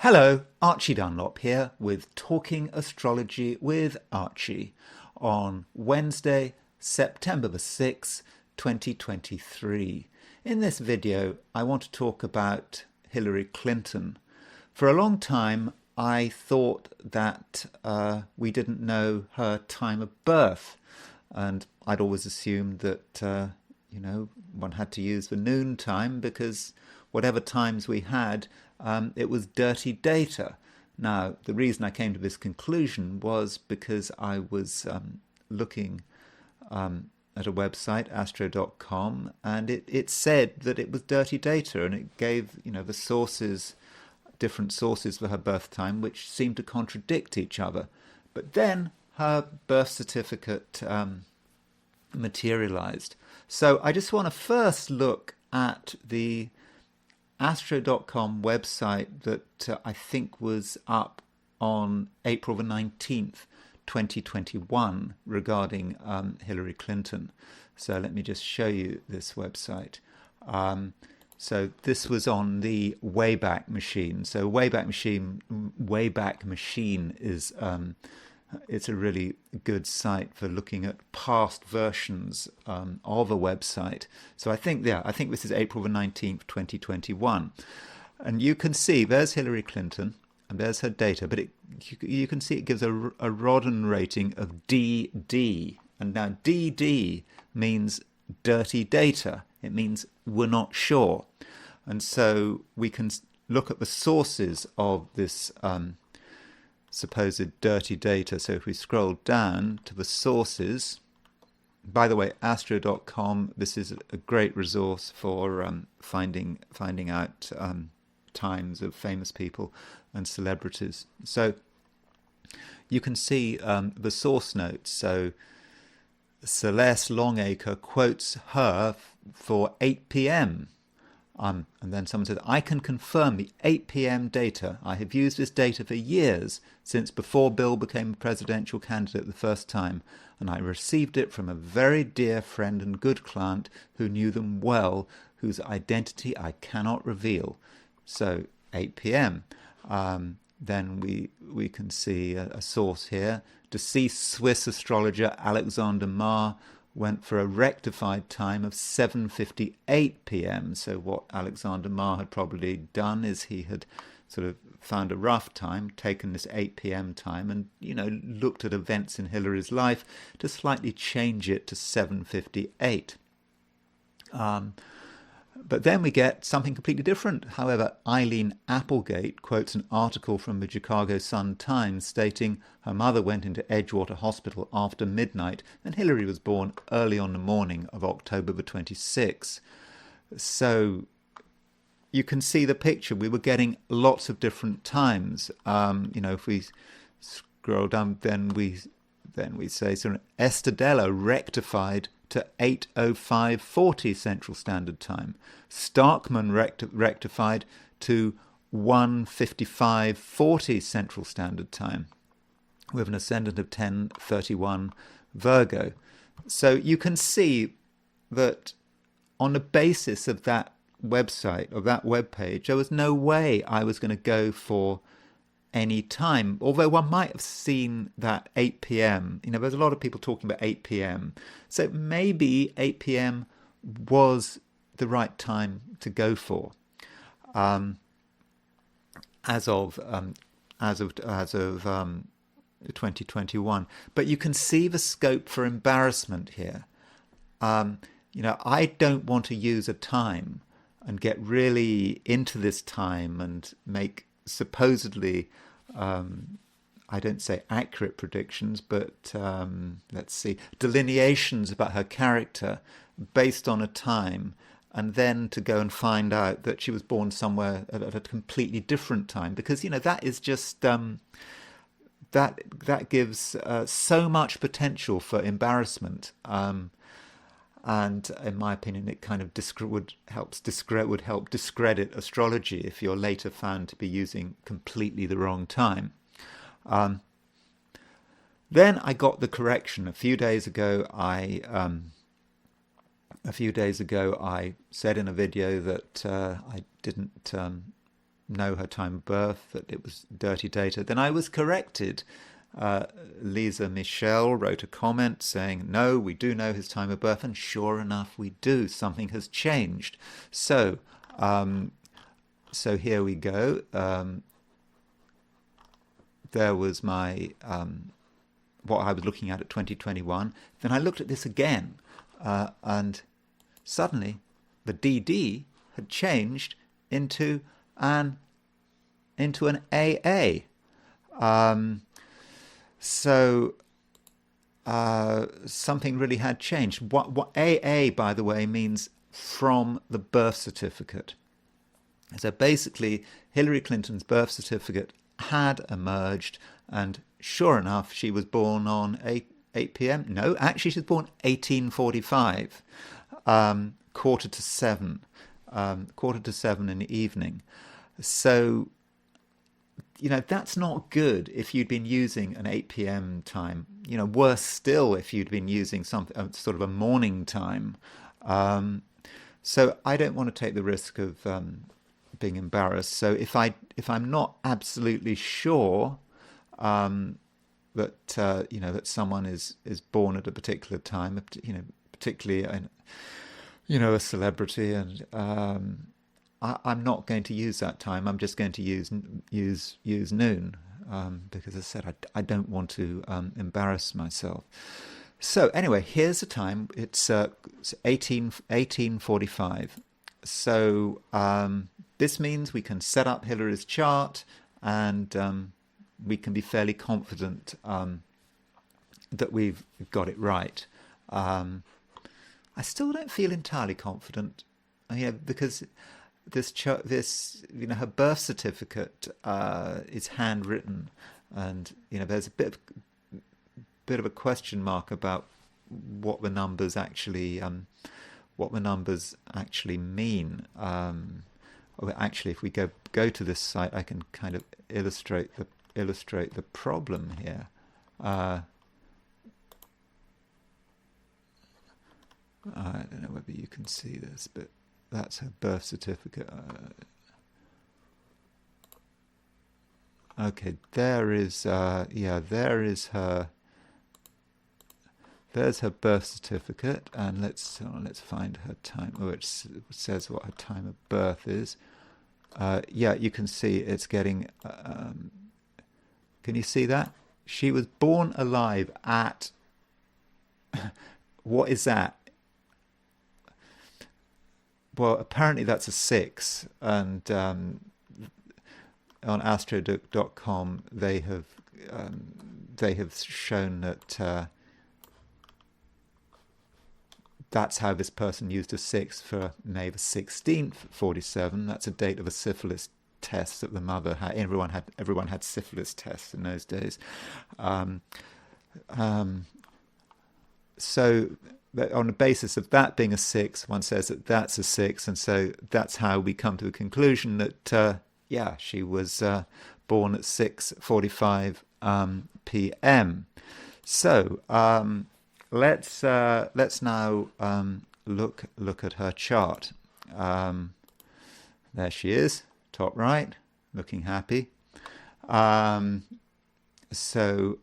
Hello, Archie Dunlop here with Talking Astrology with Archie on Wednesday, September the 6th, 2023. In this video, I want to talk about Hillary Clinton. For a long time, I thought that we didn't know her time of birth, and I'd always assumed that, one had to use the noon time because whatever times we had, it was dirty data. Now, the reason I came to this conclusion was because I was looking at a website, astro.com, and it said that it was dirty data, and it gave, the sources, different sources for her birth time, which seemed to contradict each other. But then her birth certificate materialized. So I just want to first look at the Astro.com website that I think was up on April the 19th, 2021 regarding Hillary Clinton. So let me just show you this website. So this was on the Wayback Machine. So Wayback Machine is it's a really good site for looking at past versions of a website. So I think this is April the 19th, 2021. And you can see there's Hillary Clinton and there's her data, but you can see it gives a Rodden rating of DD. And now DD means dirty data. It means we're not sure. And so we can look at the sources of this supposed dirty data. So if we scroll down to the sources, by the way, astro.com, this is a great resource for finding out times of famous people and celebrities. So you can see the source notes. So Celeste Longacre quotes her for 8 p.m. And then someone said, I can confirm the 8 p.m. data. I have used this data for years, since before Bill became a presidential candidate the first time, and I received it from a very dear friend and good client who knew them well, whose identity I cannot reveal. So 8 p.m. Then we can see a source here. Deceased Swiss astrologer Alexander Marr went for a rectified time of 7:58 p.m. So what Alexander Marr had probably done is he had sort of found a rough time, taken this 8 p.m. time, and looked at events in Hillary's life to slightly change it to 7:58. But then we get something completely different. However, Eileen Applegate quotes an article from the Chicago Sun-Times stating her mother went into Edgewater Hospital after midnight and Hillary was born early on the morning of October the 26th. So you can see the picture. We were getting lots of different times. If we scroll down, then we say sort of Estadella rectified to 8:05:40 Central Standard Time. Starkman rectified to 1:55:40 Central Standard Time, with an ascendant of 10:31 Virgo. So you can see that on the basis of that website, of that web page, there was no way I was going to go for any time, although one might have seen that 8 p.m. There's a lot of people talking about 8 p.m. So maybe 8 p.m. was the right time to go for, as of 2021. But you can see the scope for embarrassment here. I don't want to use a time and get really into this time and make supposedly, I don't say accurate predictions, but delineations about her character based on a time, and then to go and find out that she was born somewhere at a completely different time, because that is just that gives so much potential for embarrassment. And in my opinion, it kind of would help discredit astrology if you're later found to be using completely the wrong time. Then I got the correction. A few days ago, I said in a video that I didn't know her time of birth, that it was dirty data. Then I was corrected. Lisa Michelle wrote a comment saying, no, we do know his time of birth, and sure enough, we do. Something has changed. So, so here we go. There was my what I was looking at 2021. Then I looked at this again, and suddenly the DD had changed into an AA. So something really had changed. What AA, by the way, means from the birth certificate. So basically, Hillary Clinton's birth certificate had emerged, and sure enough, she was born on 8 p.m. No, actually, she was born 1845, quarter to seven in the evening. So, you know, that's not good if you'd been using an 8 p.m. time. You know, worse still if you'd been using some sort of a morning time. So I don't want to take the risk of being embarrassed. So if I'm not absolutely sure that you know, that someone is born at a particular time, you know, particularly you know, a celebrity, and I'm not going to use that time. I'm just going to use noon, because as I said, I don't want to embarrass myself. So anyway, here's the time. It's 1845. So this means we can set up Hillary's chart, and we can be fairly confident that we've got it right. I still don't feel entirely confident, you know, because this you know, her birth certificate is handwritten, and you know, there's a bit of a question mark about what the numbers actually mean. Actually, if we go to this site, I can kind of illustrate the problem here. I don't know whether you can see this, but that's her birth certificate. Okay, there is there's her birth certificate, and let's find her time. Oh, it says what her time of birth is. Yeah, you can see it's getting. Can you see that? She was born alive at. What is that? Well, apparently that's a 6, and on Astrology.com they have shown that that's how this person used a 6 for May the 16th, 47. That's a date of a syphilis test that the mother had. Everyone had syphilis tests in those days. So on the basis of that being a 6, one says that that's a 6, and so that's how we come to the conclusion that yeah, she was born at 6:45 p.m. So let's now look at her chart. There she is, top right, looking happy. So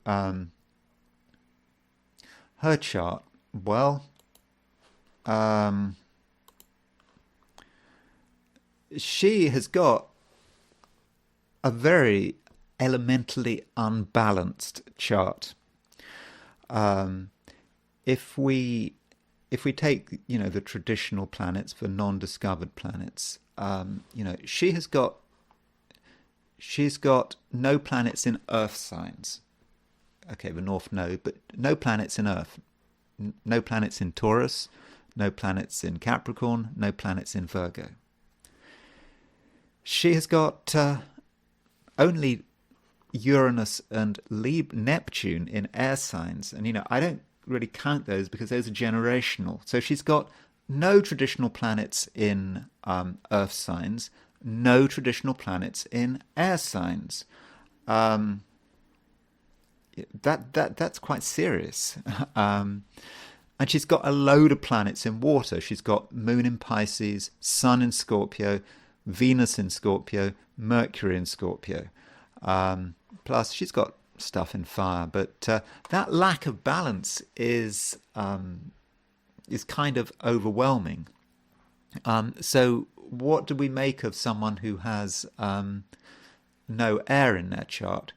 her chart. Well, she has got a very elementally unbalanced chart. If we take, you know, the traditional planets, the non-discovered planets, you know, she's got no planets in Earth signs. Okay, the North Node, but no planets in Earth. No planets in Taurus, no planets in Capricorn, no planets in Virgo. She has got only Uranus and Neptune in air signs. And, you know, I don't really count those because those are generational. So she's got no traditional planets in earth signs, no traditional planets in air signs. That's quite serious. And she's got a load of planets in water. She's got Moon in Pisces, Sun in Scorpio, Venus in Scorpio, Mercury in Scorpio. Plus, she's got stuff in fire, but that lack of balance is kind of overwhelming. So, what do we make of someone who has no air in their chart?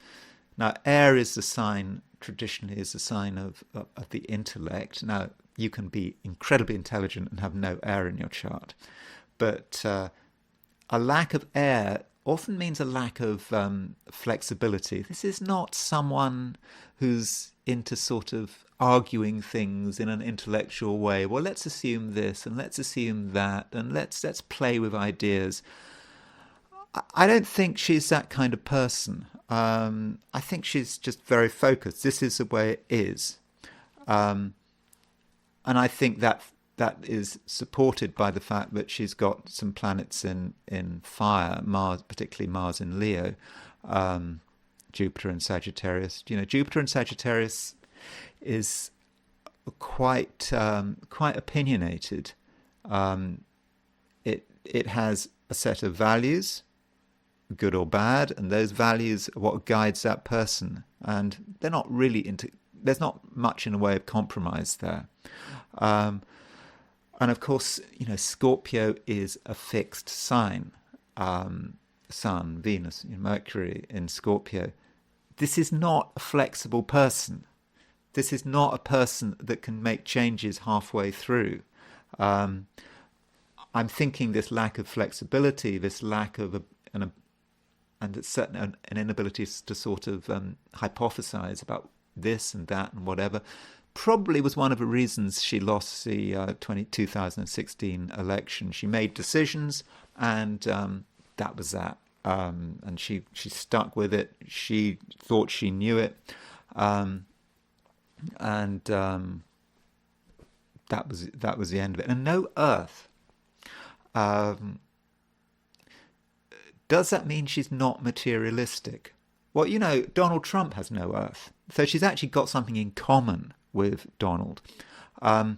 Now, air is the sign, traditionally, is the sign of the intellect. Now, you can be incredibly intelligent and have no air in your chart, but a lack of air often means a lack of flexibility. This is not someone who's into sort of arguing things in an intellectual way. Well, let's assume this and let's assume that and let's play with ideas. I don't think she's that kind of person. I think she's just very focused. This is the way it is. And I think that is supported by the fact that she's got some planets in fire, Mars, particularly Mars in Leo, Jupiter in Sagittarius. Jupiter in Sagittarius is quite opinionated. It has a set of values, good or bad, and those values are what guides that person. And they're not really there's not much in the way of compromise there. And of course, Scorpio is a fixed sign. Sun, Venus, Mercury in Scorpio. This is not a flexible person. This is not a person that can make changes halfway through. I'm thinking this lack of flexibility, this lack of an inability to sort of hypothesize about this and that and whatever, probably was one of the reasons she lost the 2016 election. She made decisions, and that was that. And she stuck with it. She thought she knew it, and that was the end of it. And no Earth. Does that mean she's not materialistic? Well, Donald Trump has no Earth, so she's actually got something in common with Donald. I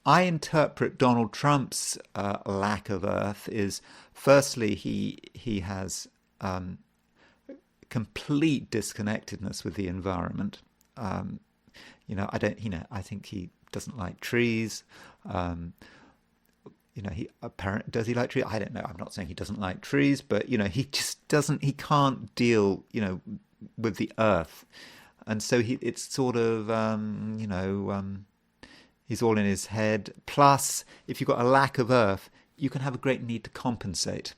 interpret Donald Trump's lack of Earth is, firstly, he has complete disconnectedness with the environment. I think he doesn't like trees. Does he like trees? I don't know. I'm not saying he doesn't like trees, but he just doesn't. He can't deal, with the earth, and so it's sort of, he's all in his head. Plus, if you've got a lack of earth, you can have a great need to compensate.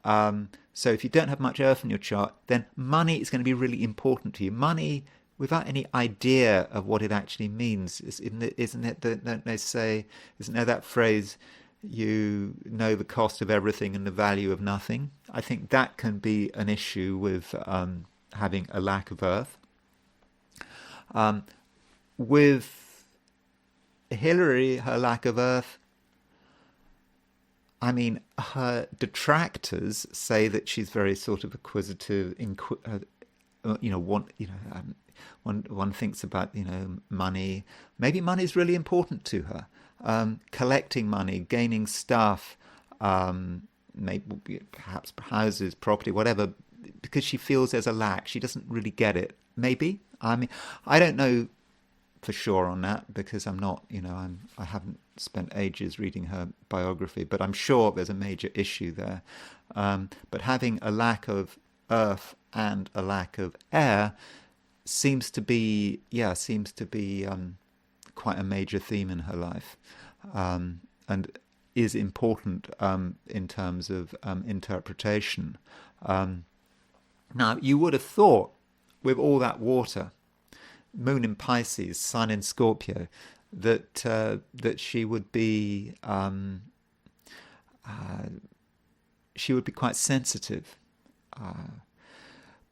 So if you don't have much earth in your chart, then money is going to be really important to you. Money, without any idea of what it actually means, isn't it? Don't they say? Isn't there that phrase? You know the cost of everything and the value of nothing. I think that can be an issue with having a lack of earth. With Hillary, her lack of earth, I mean, her detractors say that she's very sort of acquisitive. One thinks about money. Maybe money is really important to her. Collecting money, gaining stuff, maybe perhaps houses, property, whatever, because she feels there's a lack. She doesn't really get it. Maybe. I mean, I don't know for sure on that because I'm not, I haven't spent ages reading her biography, but I'm sure there's a major issue there. But having a lack of earth and a lack of air seems to be quite a major theme in her life, and is important in terms of interpretation. Now, you would have thought, with all that water, Moon in Pisces, Sun in Scorpio, that she would be quite sensitive.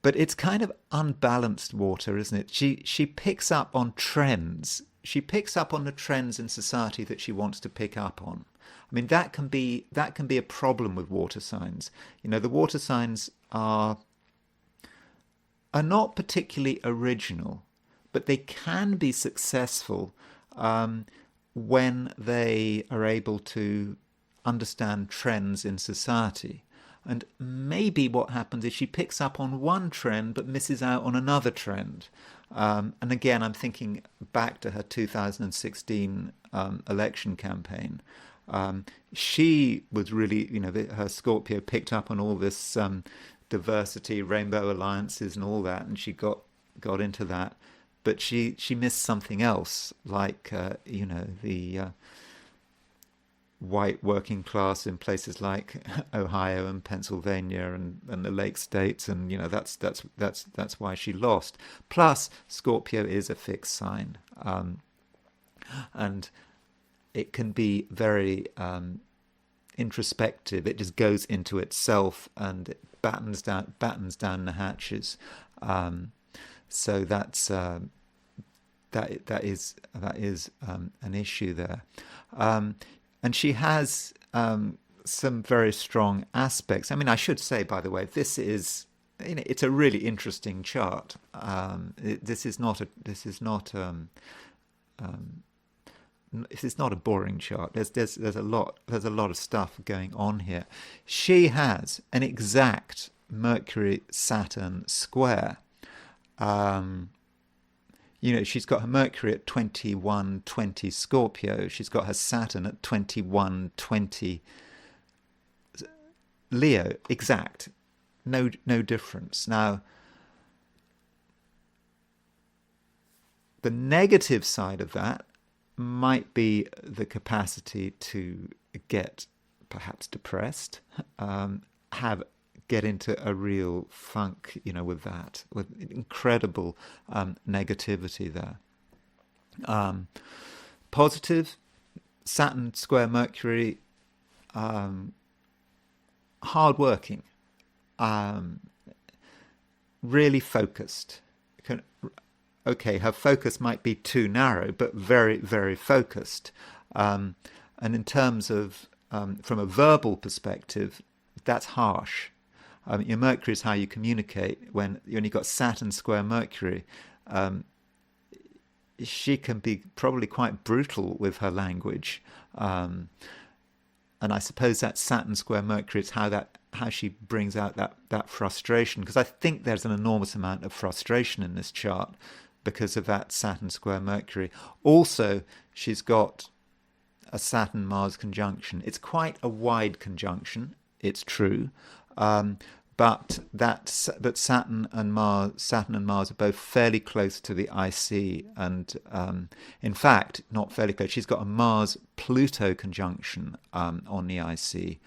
But it's kind of unbalanced water, isn't it? She picks up on trends. She picks up on the trends in society that she wants to pick up on. I mean, that can be a problem with water signs. The water signs are not particularly original, but they can be successful when they are able to understand trends in society. And maybe what happens is she picks up on one trend but misses out on another trend. And again, I'm thinking back to her 2016 election campaign. She was really, her Scorpio picked up on all this diversity, rainbow alliances, and all that, and she got into that. But she missed something else, like the white working class in places like Ohio and Pennsylvania and the Lake States, and that's why she lost. Plus, Scorpio is a fixed sign, and it can be very introspective. It just goes into itself and it battens down the hatches. So that's that is an issue there. And she has some very strong aspects. I mean, I should say, by the way, this is, it's a really interesting chart. This is not a boring chart. There's a lot of stuff going on here. She has an exact Mercury Saturn square. She's got her Mercury at 2120 Scorpio. She's got her Saturn at 2120 Leo. Exact. No difference. Now, the negative side of that might be the capacity to get perhaps depressed, get into a real funk, with that, with incredible negativity there. Positive, Saturn square Mercury, hardworking, really focused. Her focus might be too narrow, but very, very focused. And in terms of, from a verbal perspective, that's harsh. Your Mercury is how you communicate. When you only got Saturn square Mercury, she can be probably quite brutal with her language, and I suppose that Saturn square Mercury is how she brings out that frustration. Because I think there's an enormous amount of frustration in this chart because of that Saturn square Mercury. Also, she's got a Saturn Mars conjunction. It's quite a wide conjunction. It's true. But that Saturn and Mars are both fairly close to the IC, and in fact, not fairly close. She's got a Mars-Pluto conjunction on the IC.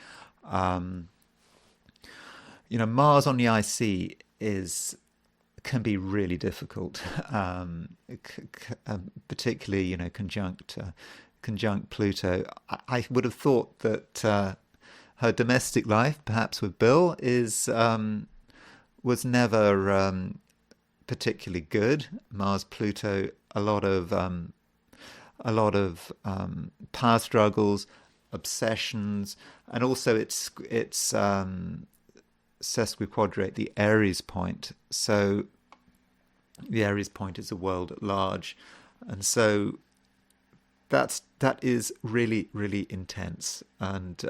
Mars on the IC can be really difficult, particularly conjunct Pluto. I would have thought that. Her domestic life, perhaps with Bill, was never particularly good. Mars, Pluto, a lot of power struggles, obsessions, and also it's sesquiquadrate the Aries point. So the Aries point is a world at large, and so that is really, really intense, and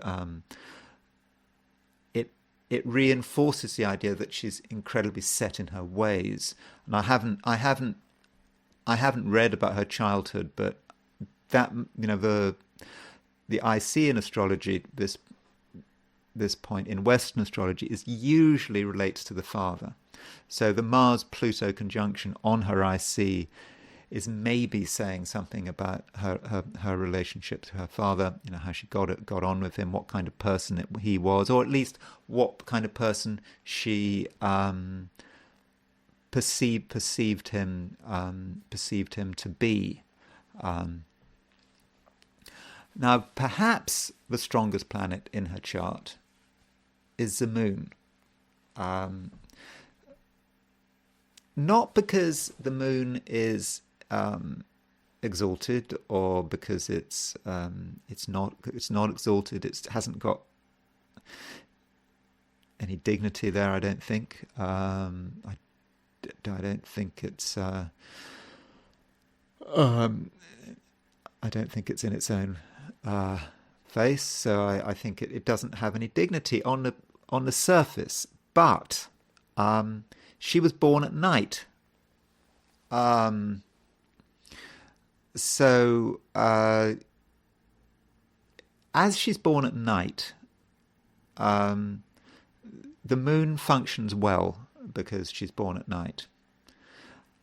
it reinforces the idea that she's incredibly set in her ways. And I haven't read about her childhood, but that the IC in astrology, this point in Western astrology, is usually relates to the father. So the Mars-Pluto conjunction on her IC is maybe saying something about her relationship to her father, how she got on with him, what kind of person he was, or at least what kind of person she perceived him to be. Now, perhaps the strongest planet in her chart is the moon. Not because the moon is exalted, or because it's not exalted. It hasn't got any dignity there. I don't think. I don't think it's. I don't think it's in its own face, so I think it doesn't have any dignity on the surface. But she was born at night, um, so as she's born at night, um, the moon functions well because she's born at night.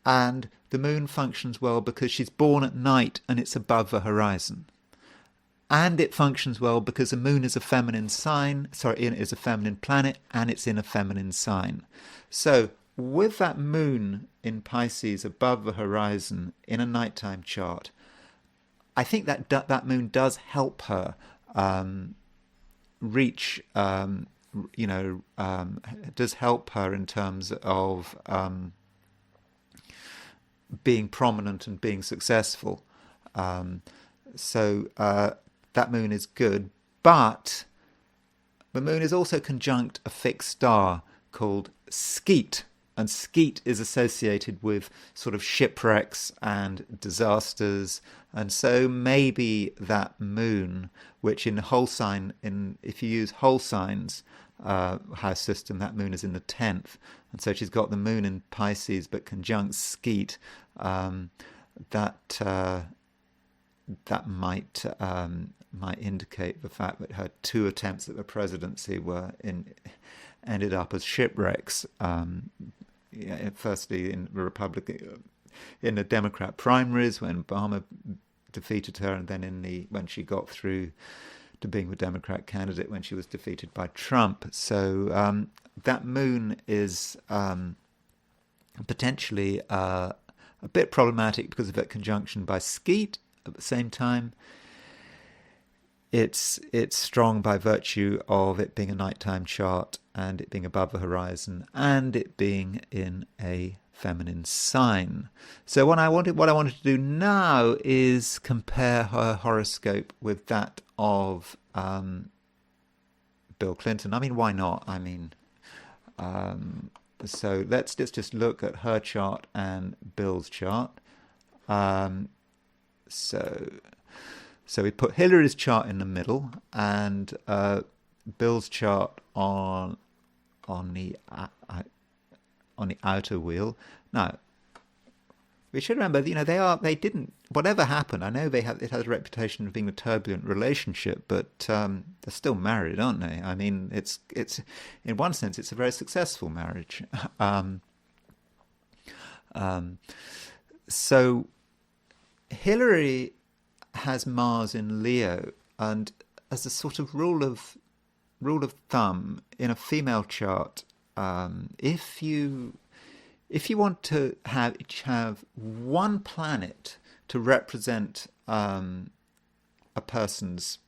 And the moon functions well because she's born at night and it's above the horizon. And it functions well because the moon is a feminine sign, is a feminine planet, and it's in a feminine sign. So with that moon in Pisces above the horizon in a nighttime chart, I think that moon does help her reach, does help her in terms of being prominent and being successful. So that moon is good, but the moon is also conjunct a fixed star called Skeet, and Skeet is associated with sort of shipwrecks and disasters, and so maybe that moon, which in whole sign, if you use whole signs house system, that moon is in the 10th, and so she's got the moon in Pisces but conjunct Skeet. That might indicate the fact that her 2 attempts at the presidency ended up as shipwrecks. Firstly, in the Democrat primaries when Obama defeated her, and then when she got through to being the Democrat candidate when she was defeated by Trump. So that moon is potentially a bit problematic because of that conjunction by Skeet. At the same time, it's strong by virtue of it being a nighttime chart and it being above the horizon and it being in a feminine sign. So what I wanted to do now is compare her horoscope with that of Bill Clinton. I mean, why not? I mean, so let's just look at her chart and Bill's chart. So we put Hillary's chart in the middle and Bill's chart on the outer wheel. Now we should remember, they didn't, whatever happened. I know it has a reputation of being a turbulent relationship, but they're still married, aren't they? I mean, it's in one sense it's a very successful marriage. So Hillary has Mars in Leo, and as a sort of rule of thumb in a female chart, if you want to have one planet to represent a person's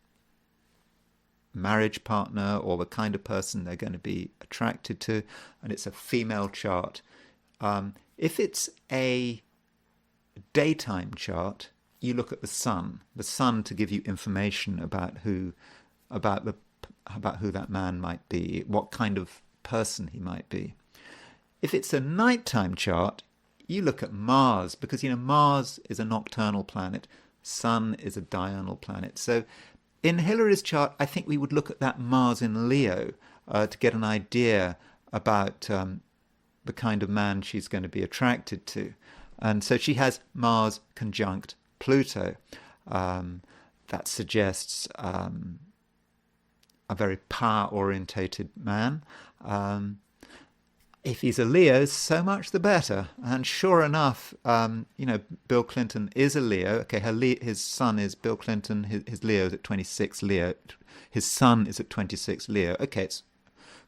marriage partner or the kind of person they're going to be attracted to, and it's a female chart, if it's a daytime chart, you look at the sun to give you information about who that man might be, what kind of person he might be. If it's a nighttime chart, you look at Mars, because Mars is a nocturnal planet, Sun is a diurnal planet. So in Hillary's chart, I think we would look at that Mars in Leo to get an idea about the kind of man she's going to be attracted to. And so she has Mars conjunct Pluto. That suggests a very power-orientated man. If he's a Leo, so much the better. And sure enough, Bill Clinton is a Leo. Okay, his son is Bill Clinton. His Leo is at 26 Leo. His son is at 26 Leo. Okay, it's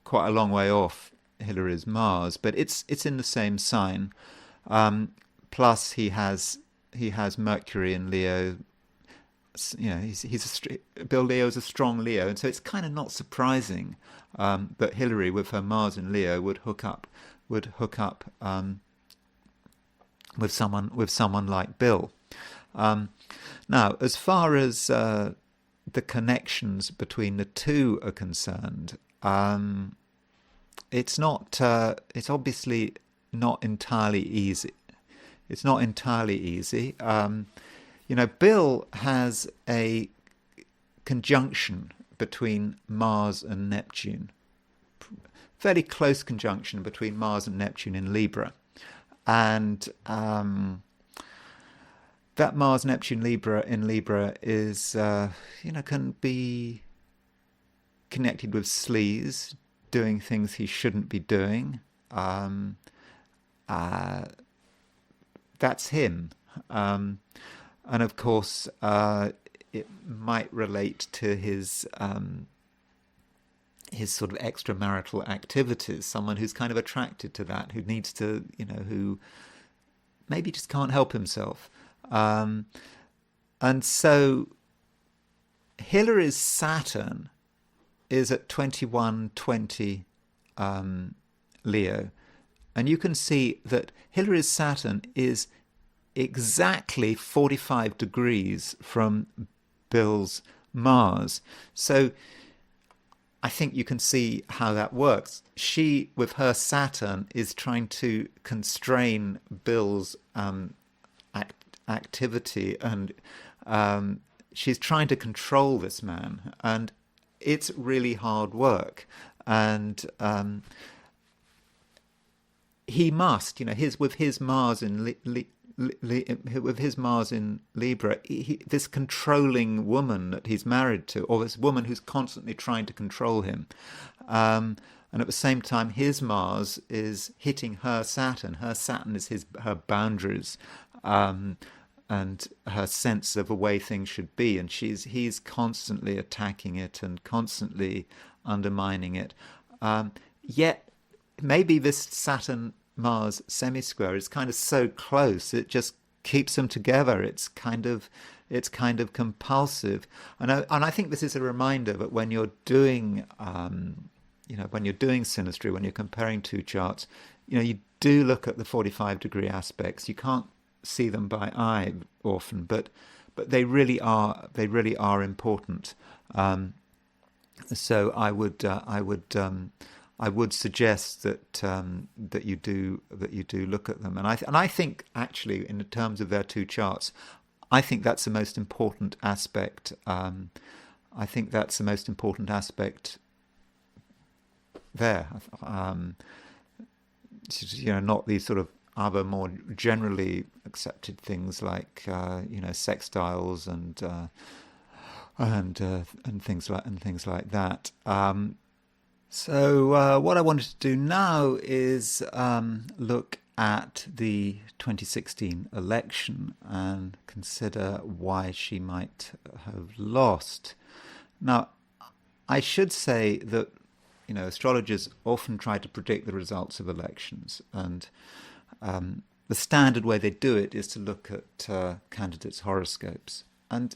quite a long way off Hillary's Mars, but it's in the same sign. Plus, he has Mercury in Leo. Bill Leo is a strong Leo, and so it's kind of not surprising that Hillary, with her Mars in Leo, would hook up with someone like Bill. Now, as far as the connections between the two are concerned, it's obviously not entirely easy. It's not entirely easy. Bill has a conjunction between Mars and Neptune, fairly close conjunction between Mars and Neptune in Libra. And that Mars Neptune Libra in Libra is, can be connected with sleaze, doing things he shouldn't be doing. That's him. And of course, it might relate to his sort of extramarital activities, someone who's kind of attracted to that, who needs to, who maybe just can't help himself. And so Hillary's Saturn is at 2120 Leo. And you can see that Hillary's Saturn is exactly 45 degrees from Bill's Mars. So I think you can see how that works. She, with her Saturn, is trying to constrain Bill's activity, and she's trying to control this man. And it's really hard work. And he must, with his Mars in with his Mars in Libra, this controlling woman that he's married to, or this woman who's constantly trying to control him, and at the same time, his Mars is hitting her Saturn. Her Saturn is her boundaries, and her sense of the way things should be, and he's constantly attacking it and constantly undermining it. Yet maybe this Saturn-Mars semi-square is kind of so close, it just keeps them together. It's kind of compulsive, and I think this is a reminder that when you're doing when you're doing synastry, when you're comparing two charts, you do look at the 45-degree aspects. You can't see them by eye often, but they really are important. So I would suggest that you do look at them, and I think actually in terms of their two charts, I think that's the most important aspect. I think that's the most important aspect there. Not these sort of other more generally accepted things like sextiles and things like that. So what I wanted to do now is look at the 2016 election and consider why she might have lost. Now, I should say that astrologers often try to predict the results of elections, and the standard way they do it is to look at candidates' horoscopes. And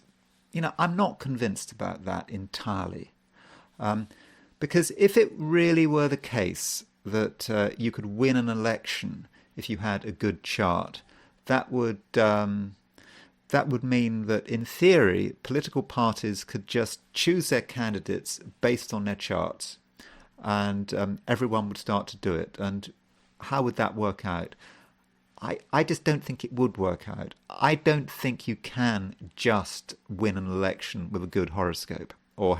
I'm not convinced about that entirely. Because if it really were the case that you could win an election if you had a good chart, that would mean that, in theory, political parties could just choose their candidates based on their charts, and everyone would start to do it. And how would that work out? I just don't think it would work out. I don't think you can just win an election with a good horoscope, or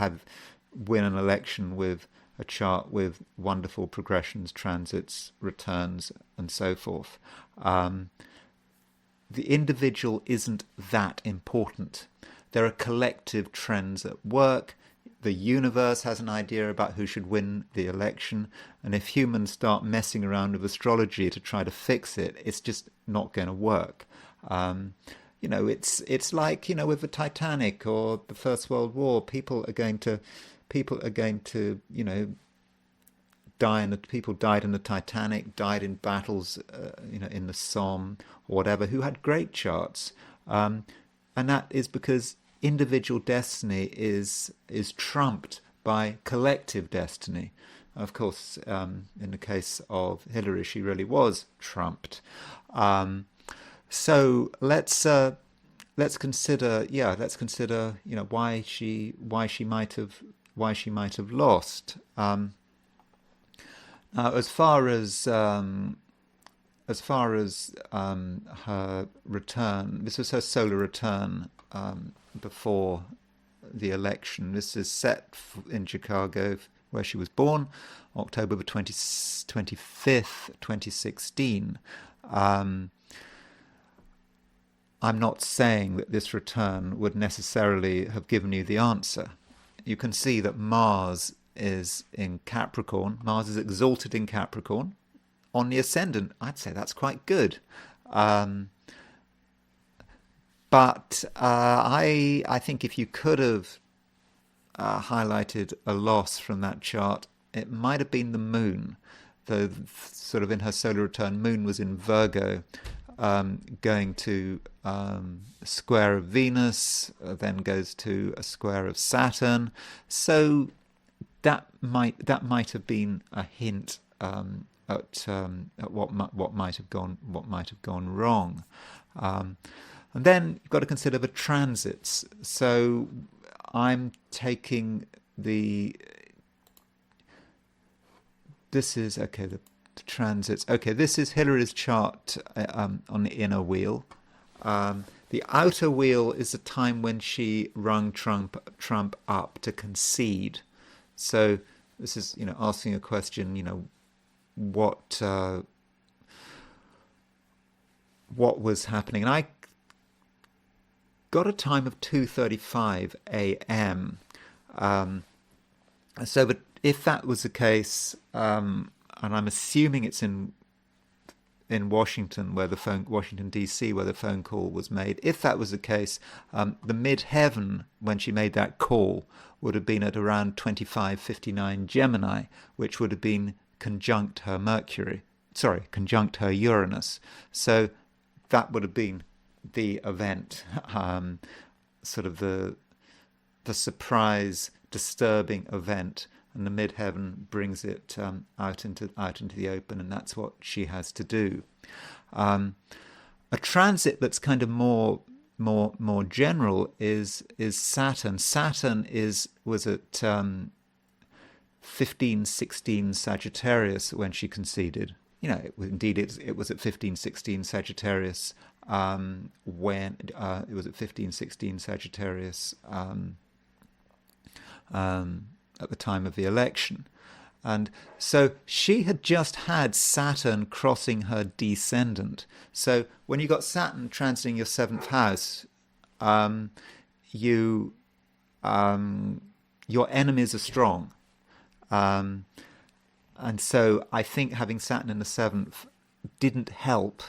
win an election with a chart with wonderful progressions, transits, returns, and so forth. The individual isn't that important. There are collective trends at work. The universe has an idea about who should win the election, and if humans start messing around with astrology to try to fix it, it's just not going to work. It's like with the Titanic or the First World War. People are going to die people died in the Titanic, died in battles, in the Somme or whatever, who had great charts, and that is because individual destiny is trumped by collective destiny. Of course, in the case of Hillary, she really was trumped. So let's consider why she might have lost. Now, as far as her return, this was her solar return before the election. This is set in Chicago, where she was born, October 25th, 2016. I'm not saying that this return would necessarily have given you the answer. You can see that Mars is in Capricorn. Mars is exalted in Capricorn. On the ascendant, I'd say that's quite good. But I think if you could have highlighted a loss from that chart, it might have been the moon. The sort of in her solar return, moon was in Virgo, going to a square of Venus, then goes to a square of Saturn. So that might have been a hint at what might have gone wrong. And then you've got to consider the transits. So I'm taking the transits. Okay, this is Hillary's chart on the inner wheel. The outer wheel is the time when she rung Trump up to concede. So this is, asking a question, what was happening. And I got a time of 2:35 a.m. So but if that was the case, and I'm assuming it's in Washington, Washington D.C., where the phone call was made. If that was the case, the midheaven when she made that call would have been at around 25:59 Gemini, which would have been conjunct her Uranus. So that would have been the event, sort of the surprise, disturbing event. And the midheaven brings it out into the open, and that's what she has to do. A transit that's kind of more general is Saturn. Saturn was at 1516 Sagittarius when she conceded. It was at 1516 Sagittarius when it was at 1516 Sagittarius. At the time of the election. And so she had just had Saturn crossing her descendant. So when you got Saturn transiting your seventh house, your enemies are strong. And so I think having Saturn in the seventh didn't help.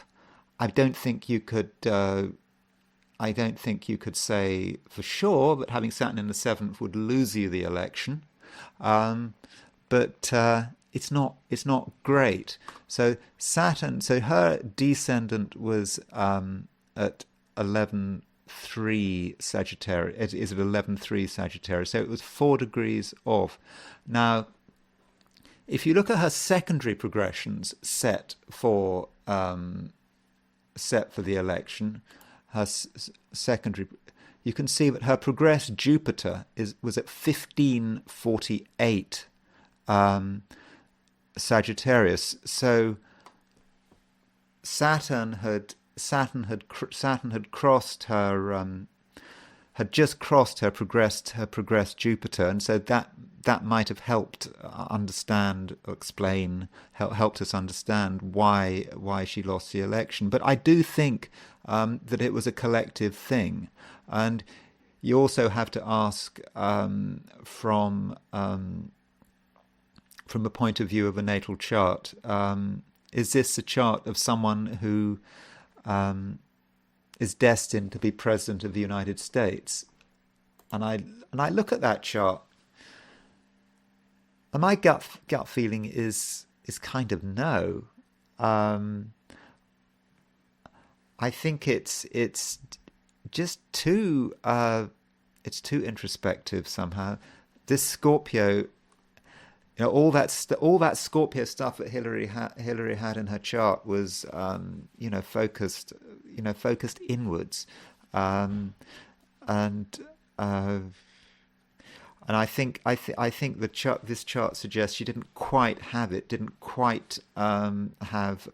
I don't think you could say for sure that having Saturn in the seventh would lose you the election. But it's not great. So Saturn, her descendant was at 11.3 Sagittarius. It is at 11.3 Sagittarius. So it was 4 degrees off. Now, if you look at her secondary progressions set for the election, her secondary, you can see that her progressed Jupiter was at 1548 Sagittarius. So Saturn had crossed her had just crossed her progressed Jupiter, and so that might have helped helped us understand why she lost the election. But I do think that it was a collective thing, and you also have to ask from the point of view of a natal chart. Is this a chart of someone who is destined to be president of the United States? And I look at that chart, and my gut feeling is kind of no. I think it's just too introspective somehow. This Scorpio, all that Scorpio stuff that Hillary had in her chart was focused inwards, and And I think this chart suggests she didn't quite have it, didn't quite have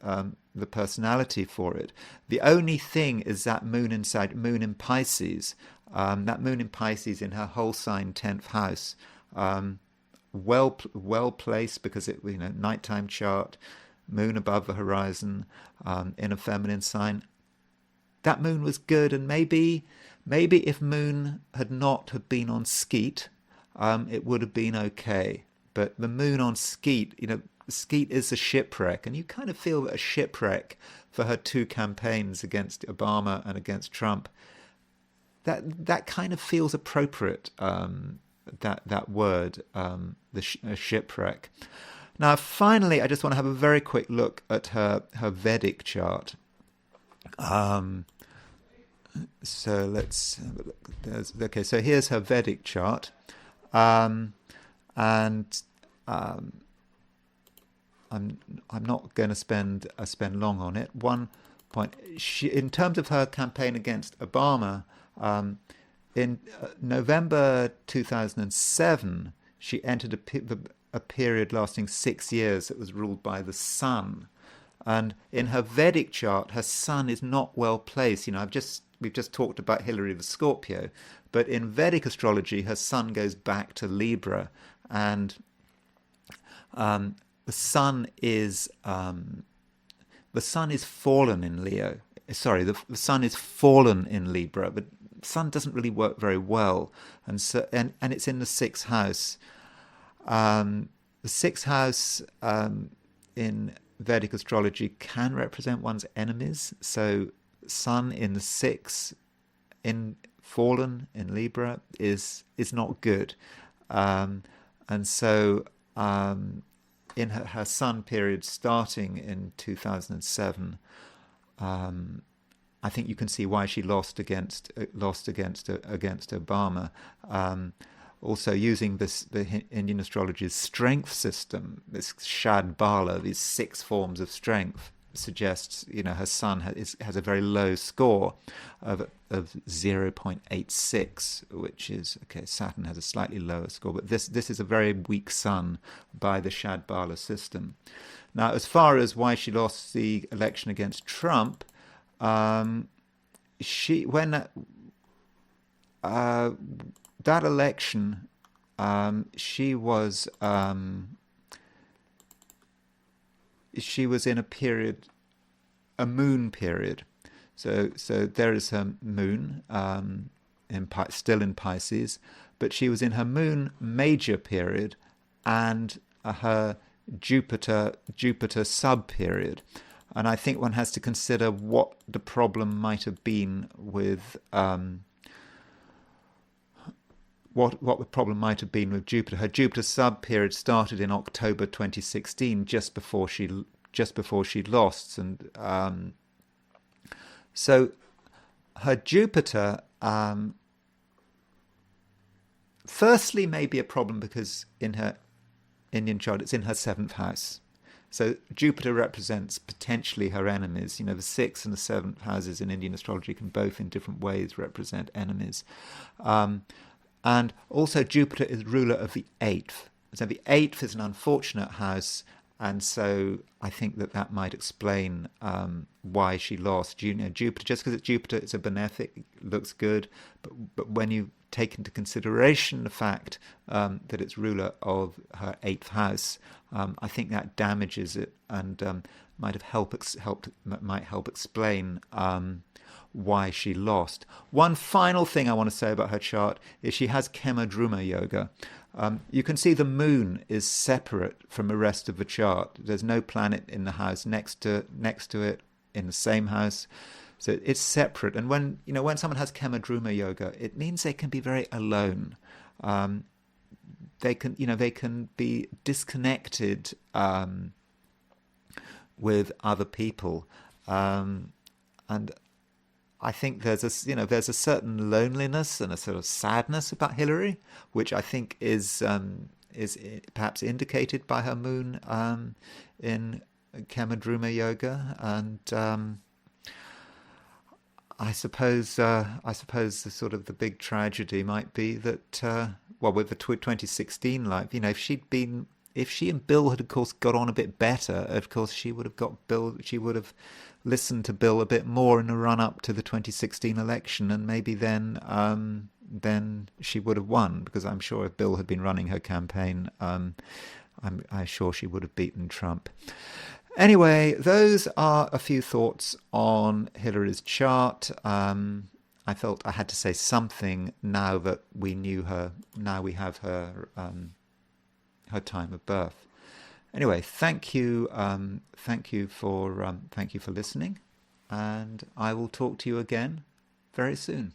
the personality for it. The only thing is that moon in Pisces, that moon in Pisces in her whole sign 10th house, well placed because it, nighttime chart, moon above the horizon, in a feminine sign. That moon was good, and maybe if moon had not have been on Skeet, it would have been okay. But the moon on Skeet, Skeet is a shipwreck, and you kind of feel that a shipwreck for her two campaigns against Obama and against Trump. That kind of feels appropriate. That word, shipwreck. Now, finally, I just want to have a very quick look at her Vedic chart. So let's have a look. Okay, so here's her Vedic chart, and I'm not going to spend long on it. One point, in terms of her campaign against Obama, in November 2007, she entered a period lasting 6 years that was ruled by the sun. And in her Vedic chart, her sun is not well placed. We've just talked about Hillary the Scorpio, but in Vedic astrology, her sun goes back to Libra, and the sun is fallen in Leo. Sorry, the sun is fallen in Libra, but the sun doesn't really work very well, and it's in the sixth house. The sixth house in Vedic astrology can represent one's enemies. So sun in the sixth, in fallen in Libra, is not good. And so in her sun period starting in 2007, I think you can see why she lost against Obama. Also, using the Indian astrology's strength system, this Shad Bala, these 6 forms of strength, suggests her sun has a very low score of 0.86, which is okay. Saturn has a slightly lower score, but this is a very weak sun by the Shad Bala system. Now, as far as why she lost the election against Trump, that election, she was in a moon period. So there is her moon, still in Pisces, but she was in her moon major period and her Jupiter sub period. And I think one has to consider what the problem might have been with what the problem might have been with Jupiter. Her Jupiter sub period started in October 2016, just before she lost, and so her Jupiter, firstly, may be a problem because in her Indian chart it's in her 7th house. So Jupiter represents potentially her enemies. The 6th and the 7th houses in Indian astrology can both in different ways represent enemies. And also Jupiter is ruler of the 8th. So the 8th is an unfortunate house, and so I think that might explain why she lost. Jupiter, just because it's Jupiter, it's a benefic, it looks good, but when you take into consideration the fact that it's ruler of her 8th house, I think that damages it and might help explain why she lost. One final thing I want to say about her chart is she has Kemadruma yoga. You can see the moon is separate from the rest of the chart. There's no planet in the house next to it in the same house. So it's separate. And when someone has Kemadruma yoga, it means they can be very alone. They can be disconnected with other people. And I think there's a certain loneliness and a sort of sadness about Hillary, which I think is perhaps indicated by her moon in Kemadruma yoga, and I suppose the sort of the big tragedy might be that well, with the 2016 life, if she and Bill had, of course, got on a bit better, of course, she would have got Bill, she would have listened to Bill a bit more in the run up to the 2016 election, and maybe then she would have won, because I'm sure if Bill had been running her campaign, I'm sure she would have beaten Trump. Anyway, those are a few thoughts on Hillary's chart. I felt I had to say something now that we knew her. Now we have her her time of birth. Anyway, thank you for listening, and I will talk to you again very soon.